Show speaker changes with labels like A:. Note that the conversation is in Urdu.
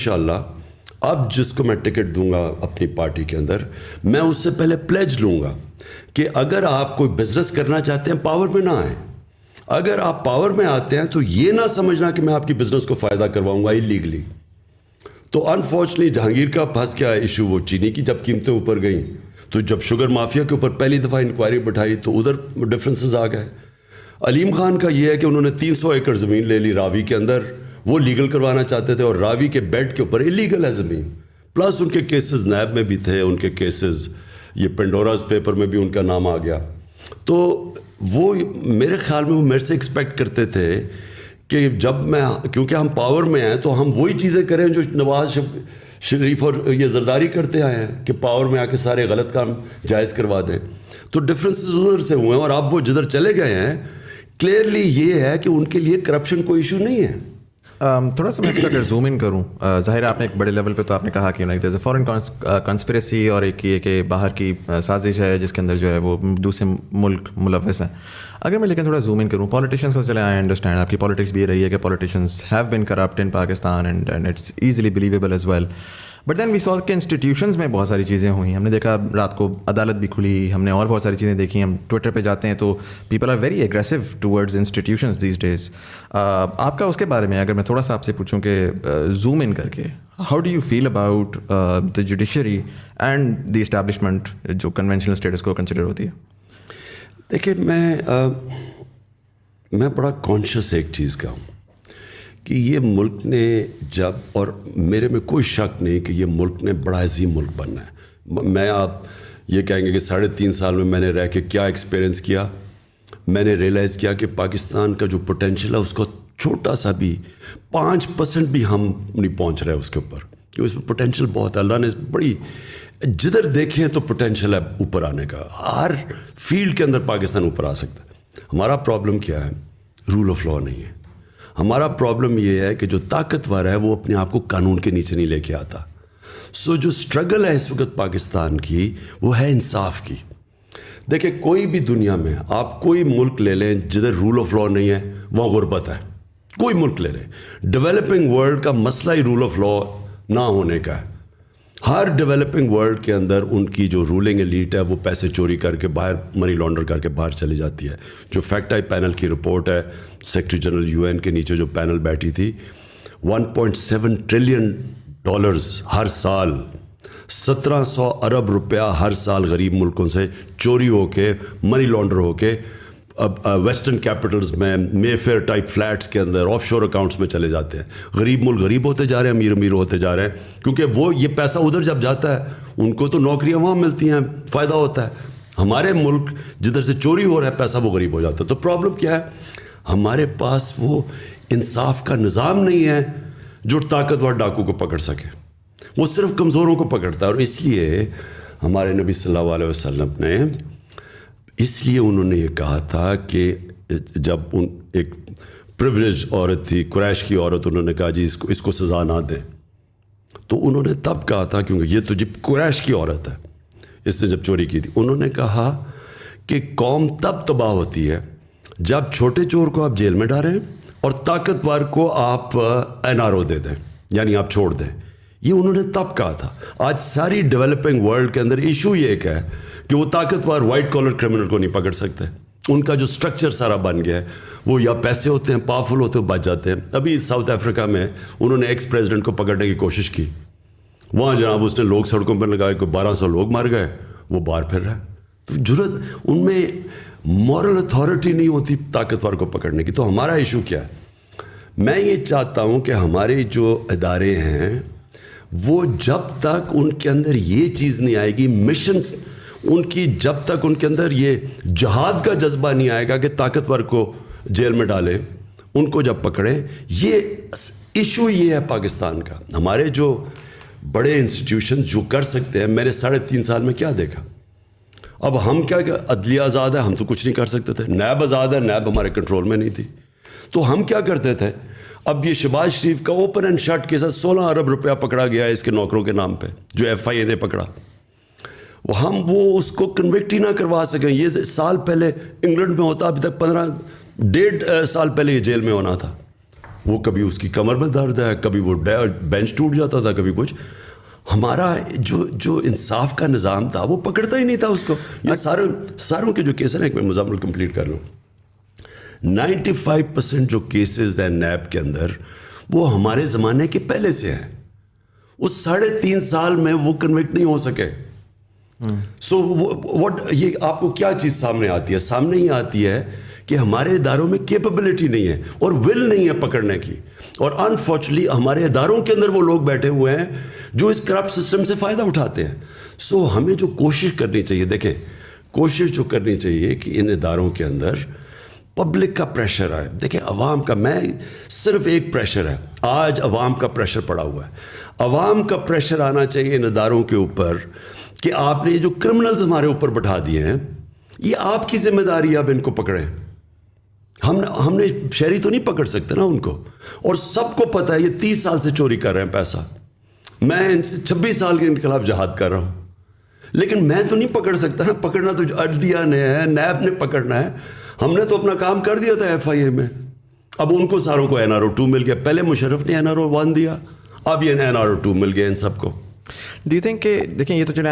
A: انشاءاللہ اب جس کو میں ٹکٹ دوں گا اپنی پارٹی کے اندر، میں اس سے پہلے پلیج لوں گا کہ اگر آپ کوئی بزنس کرنا چاہتے ہیں پاور میں نہ آئیں. اگر آپ پاور میں آتے ہیں تو یہ نہ سمجھنا کہ میں آپ کی بزنس کو فائدہ کرواؤں گا اللیگلی. تو انفارچونیٹلی جہانگیر کا پھنس گیا ایشو وہ چینی کی، جب قیمتیں اوپر گئیں تو جب شوگر مافیا کے اوپر پہلی دفعہ انکوائری بٹھائی تو ادھر ڈفرینسز آ گئے. علیم خان کا یہ ہے کہ انہوں نے 300 ایکڑ زمین لے لی راوی کے اندر، وہ لیگل کروانا چاہتے تھے، اور راوی کے بیڈ کے اوپر اللیگل ہے زمین. پلس ان کے کیسز نیب میں بھی تھے، ان کے کیسز یہ پینڈوراز پیپر میں بھی ان کا نام آ گیا. تو وہ میرے خیال میں وہ میرے سے ایکسپیکٹ کرتے تھے کہ جب میں، کیونکہ ہم پاور میں ہیں تو ہم وہی چیزیں کریں جو نواز شریف اور یہ زرداری کرتے آئے ہیں کہ پاور میں آ کے سارے غلط کام جائز کروا دیں. تو ڈفرینسز ادھر سے ہوئے ہیں، اور اب وہ جدھر چلے گئے ہیں کلیئرلی یہ ہے کہ ان کے لیے کرپشن کوئی ایشو نہیں ہے.
B: تھوڑا سا میں اس کا اگر زوم ان کروں، ظاہر آپ نے ایک بڑے لیول پہ تو آپ نے کہا کہ دیر از اے فارن کنسپریسی، اور ایک یہ کہ باہر کی سازش ہے جس کے اندر جو ہے وہ دوسرے ملک ملوث ہیں. اگر میں لیکن تھوڑا زوم ان کروں پالیٹیشینس کو، چلے آئی انڈرسٹینڈ آپ کی پالیٹکس بھی یہ رہی ہے کہ politicians have been corrupt in Pakistan and it's easily believable as well. But then we saw کہ انسٹیٹیوشنز میں بہت ساری چیزیں ہوئیں. ہم نے دیکھا رات کو عدالت بھی کھلی، ہم نے اور بہت ساری چیزیں دیکھی. ہم ٹویٹر پہ جاتے ہیں تو people are very aggressive towards institutions these days. آپ کا اس کے بارے میں اگر میں تھوڑا سا آپ سے پوچھوں کہ زوم ان کر کے how do you feel about the judiciary and the establishment جو کنونشنل اسٹیٹس کو کنسیڈر ہوتی ہے؟
A: دیکھیں میں بڑا کانشیس ایک چیز کا ہوں کہ یہ ملک نے جب، اور میرے میں کوئی شک نہیں کہ یہ ملک نے بڑا عظیم ملک بننا ہے. میں آپ یہ کہیں گے کہ 3.5 سال میں میں نے رہ کے کیا ایکسپیرینس کیا، میں نے ریئلائز کیا کہ پاکستان کا جو پوٹینشیل ہے اس کو چھوٹا سا بھی 5% بھی ہم نہیں پہنچ رہے اس کے اوپر، کہ اس میں پوٹینشیل بہت ہے. اللہ نے بڑی، جدھر دیکھیں تو پوٹینشیل ہے اوپر آنے کا، ہر فیلڈ کے اندر پاکستان اوپر آ سکتا ہے. ہمارا پرابلم کیا ہے؟ رول آف لا نہیں ہے. ہمارا پرابلم یہ ہے کہ جو طاقتور ہے وہ اپنے آپ کو قانون کے نیچے نہیں لے کے آتا. سو جو سٹرگل ہے اس وقت پاکستان کی وہ ہے انصاف کی. دیکھیں کوئی بھی دنیا میں آپ کوئی ملک لے لیں جدھر رول آف لا نہیں ہے وہاں غربت ہے. کوئی ملک لے لیں، ڈیولپنگ ورلڈ کا مسئلہ ہی رول آف لا نہ ہونے کا ہے. ہر ڈیولپنگ ورلڈ کے اندر ان کی جو رولنگ ایلیٹ ہے وہ پیسے چوری کر کے باہر، منی لانڈر کر کے باہر چلی جاتی ہے. جو فیکٹ آئی پینل کی رپورٹ ہے، سیکرٹری جنرل UN کے نیچے جو پینل بیٹھی تھی، $1.7 ٹریلین ہر سال، 1700 ارب روپیہ ہر سال غریب ملکوں سے چوری ہو کے، منی لانڈر ہو کے اب ویسٹرن کیپٹلز میں، مے فیئر ٹائپ فلیٹس کے اندر، آف شور اکاؤنٹس میں چلے جاتے ہیں. غریب ملک غریب ہوتے جا رہے ہیں، امیر امیر ہوتے جا رہے ہیں، کیونکہ وہ یہ پیسہ ادھر جب جاتا ہے ان کو تو نوکریاں وہاں ملتی ہیں، فائدہ ہوتا ہے. ہمارے ملک جدھر سے چوری ہو رہا ہے پیسہ وہ غریب ہو جاتا ہے. تو پرابلم کیا ہے؟ ہمارے پاس وہ انصاف کا نظام نہیں ہے جو طاقتور ڈاکو کو پکڑ سکے. وہ صرف کمزوروں کو پکڑتا ہے. اور اس لیے ہمارے نبی صلی اللہ علیہ وسلم نے، اس لیے انہوں نے یہ کہا تھا کہ جب ایک پریویلیج عورت تھی، قریش کی عورت، انہوں نے کہا جی اس کو سزا نہ دیں. تو انہوں نے تب کہا تھا، کیونکہ یہ تو جب قریش کی عورت ہے، اس نے جب چوری کی تھی، انہوں نے کہا کہ قوم تب تباہ ہوتی ہے جب چھوٹے چور کو آپ جیل میں ڈالیں اور طاقتور کو آپ NRO دے دیں، یعنی آپ چھوڑ دیں. یہ انہوں نے تب کہا تھا. آج ساری ڈیولپنگ ورلڈ کے اندر ایشو یہ ایک ہے کہ وہ طاقتور وائٹ کالر کرمنل کو نہیں پکڑ سکتے. ان کا جو سٹرکچر سارا بن گیا ہے، وہ یا پیسے ہوتے ہیں، پاورفل ہوتے ہیں، بچ جاتے ہیں. ابھی ساؤتھ افریقہ میں انہوں نے ایکس پریزیڈنٹ کو پکڑنے کی کوشش کی، وہاں جناب اس نے لوگ سڑکوں پر لگائے، کوئی 1200 لوگ مر گئے، وہ باہر پھر رہا ہے. تو جرت ان میں مورل اتھارٹی نہیں ہوتی طاقتور کو پکڑنے کی. تو ہمارا ایشو کیا ہے؟ میں یہ چاہتا ہوں کہ ہمارے جو ادارے ہیں وہ جب تک ان کے اندر یہ چیز نہیں آئے گی، مشنز ان کی، جب تک ان کے اندر یہ جہاد کا جذبہ نہیں آئے گا کہ طاقتور کو جیل میں ڈالیں، ان کو جب پکڑیں. یہ ایشو یہ ہے پاکستان کا. ہمارے جو بڑے انسٹیٹیوشن جو کر سکتے ہیں، میں نے 3.5 سال میں کیا دیکھا. اب ہم کیا کہ عدلیہ آزاد ہے، ہم تو کچھ نہیں کر سکتے تھے. نیب آزاد ہے، نیب ہمارے کنٹرول میں نہیں تھی. تو ہم کیا کرتے تھے؟ اب یہ شہباز شریف کا اوپن اینڈ شٹ کے ساتھ 16 ارب روپیہ پکڑا گیا ہے اس کے نوکروں کے نام پہ، جو FIA نے پکڑا. ہم وہ اس کو کنوکٹ ہی نہ کروا سکیں. یہ سال پہلے انگلینڈ میں ہوتا، ابھی تک 1.5 سال پہلے یہ جیل میں ہونا تھا. وہ کبھی اس کی کمر میں درد ہے, کبھی وہ بینچ ٹوٹ جاتا تھا, کبھی کچھ. ہمارا جو انصاف کا نظام تھا وہ پکڑتا ہی نہیں تھا اس کو. یہ ساروں کے جو کیس ہیں, ایک میں مزمل کمپلیٹ کر لوں, 95% جو کیسز ہیں نیب کے اندر وہ ہمارے زمانے کے پہلے سے ہیں. اس 3.5 سال میں وہ کنوکٹ نہیں ہو سکے. سو یہ آپ کو کیا چیز سامنے آتی ہے؟ سامنے ہی آتی ہے کہ ہمارے اداروں میں کیپبلٹی نہیں ہے اور ول نہیں ہے پکڑنے کی. اور انفارچونیٹلی ہمارے اداروں کے اندر وہ لوگ بیٹھے ہوئے ہیں جو اس کرپٹ سسٹم سے فائدہ اٹھاتے ہیں. سو ہمیں جو کوشش کرنی چاہیے, دیکھیں کوشش جو کرنی چاہیے کہ ان اداروں کے اندر پبلک کا پریشر آئے. دیکھیں عوام کا, میں صرف ایک پریشر ہے آج, عوام کا پریشر پڑا ہوا ہے. عوام کا پریشر آنا چاہیے ان اداروں کے اوپر کہ آپ نے جو کرمنلز ہمارے اوپر بٹھا دیے ہیں, یہ آپ کی ذمہ داری ہے, اب ان کو پکڑیں. ہم نے شہری تو نہیں پکڑ سکتے نا ان کو. اور سب کو پتہ ہے یہ 30 سال سے چوری کر رہے ہیں پیسہ. میں 26 سال کے ان کے خلاف جہاد کر رہا ہوں, لیکن میں تو نہیں پکڑ سکتا نا. پکڑنا تو عدلیہ نے ہے, نیب نے پکڑنا ہے. ہم نے تو اپنا کام کر دیا تھا FIA میں. اب ان کو ساروں کو NRO 2 مل گیا. پہلے مشرف نے NRO 1 دیا, اب یہ NRO 2 مل گیا ان سب کو.
B: ڈو یو تھنک کہ دیکھیں یہ تو جو